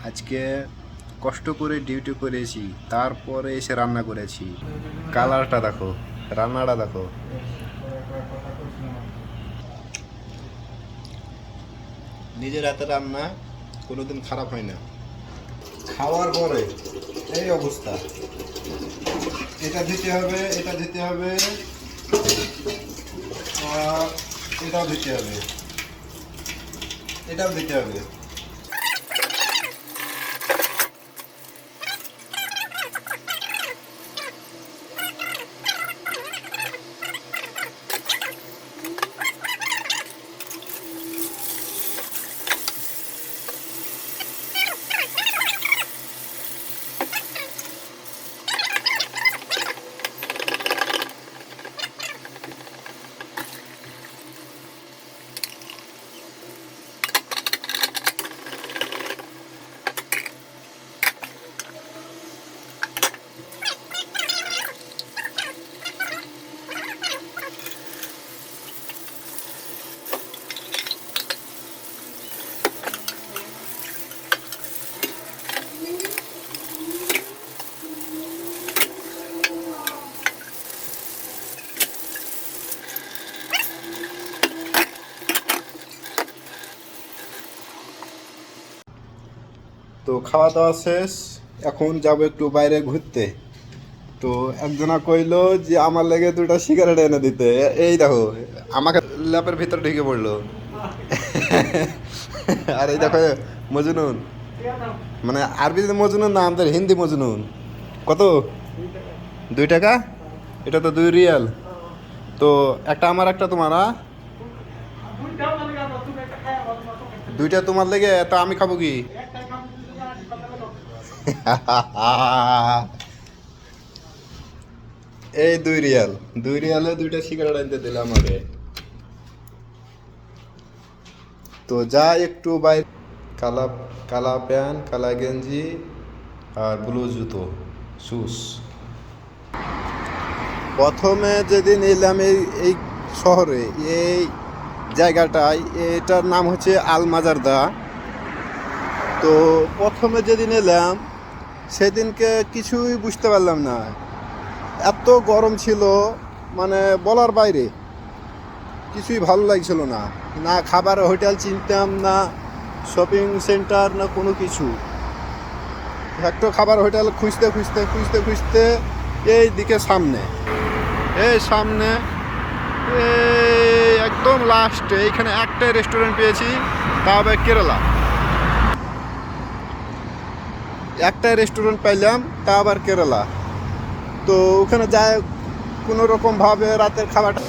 আজকে কষ্ট করে ডিউটি করেছি, তারপরে এসে রান্না করেছি। কালারটা দেখো, রান্নাটা দেখো। নিজের হাতে রান্না কোনোদিন খারাপ হয় না। খাওয়ার পরে এই অবস্থা, এটা দিতে হবে, এটা দিতে হবে, আর এটাও দিতে হবে, এটাও দিতে হবে। তো খাওয়া দাওয়া শেষ, এখন যাব একটু বাইরে ঘুরতে। তো একজনা কইলো যে আমার লেগে দুটা সিগারেট এনে দিতে। এই দেখো, আমাকে ল্যাপের ভিতর ঢুকে পড়লো। আর এই দেখো মজনুন, মানে আরবিতে মজনুন না, আমাদের হিন্দি মজনুন। কত? 2 টাকা? এটা তো 2 রিয়াল। তো একটা আমার, একটা তোমার। দুইটা তোমার লেগে, তা আমি খাবো কি? এই 2 রিয়াল, 2 রিয়ালে 2টা সিগারেট আনতে দিলাম আমাকে। তো যা একটু বাইরে, কালা কালা প্যান্ট, কালা গেঞ্জি আর ব্লু জুতো, শুজ। প্রথমে যেদিন এলাম এই এই শহরে, এই জায়গাটায়, এটার নাম হচ্ছে আল মাজারদা। তো প্রথমে যেদিন এলাম সেদিনকে কিছুই বুঝতে পারলাম না, এত গরম ছিল, মানে বলার বাইরে। কিছুই ভালো লাগছিল না, না খাবার হোটেল চিনতাম না, শপিং সেন্টার না কোনো কিছু। একটা খাবার হোটেল খুঁজতে খুঁজতে খুঁজতে খুঁজতে এই দিকে সামনে, এই সামনে, এই একদম লাস্টে এইখানে একটাই রেস্টুরেন্ট পেয়েছি, তা আবার কেরালা। একটাই রেস্টুরেন্ট পাইলাম, তা আবার কেরালা। তো ওখানে যায় কোনো রকমভাবে রাতের খাবারটা।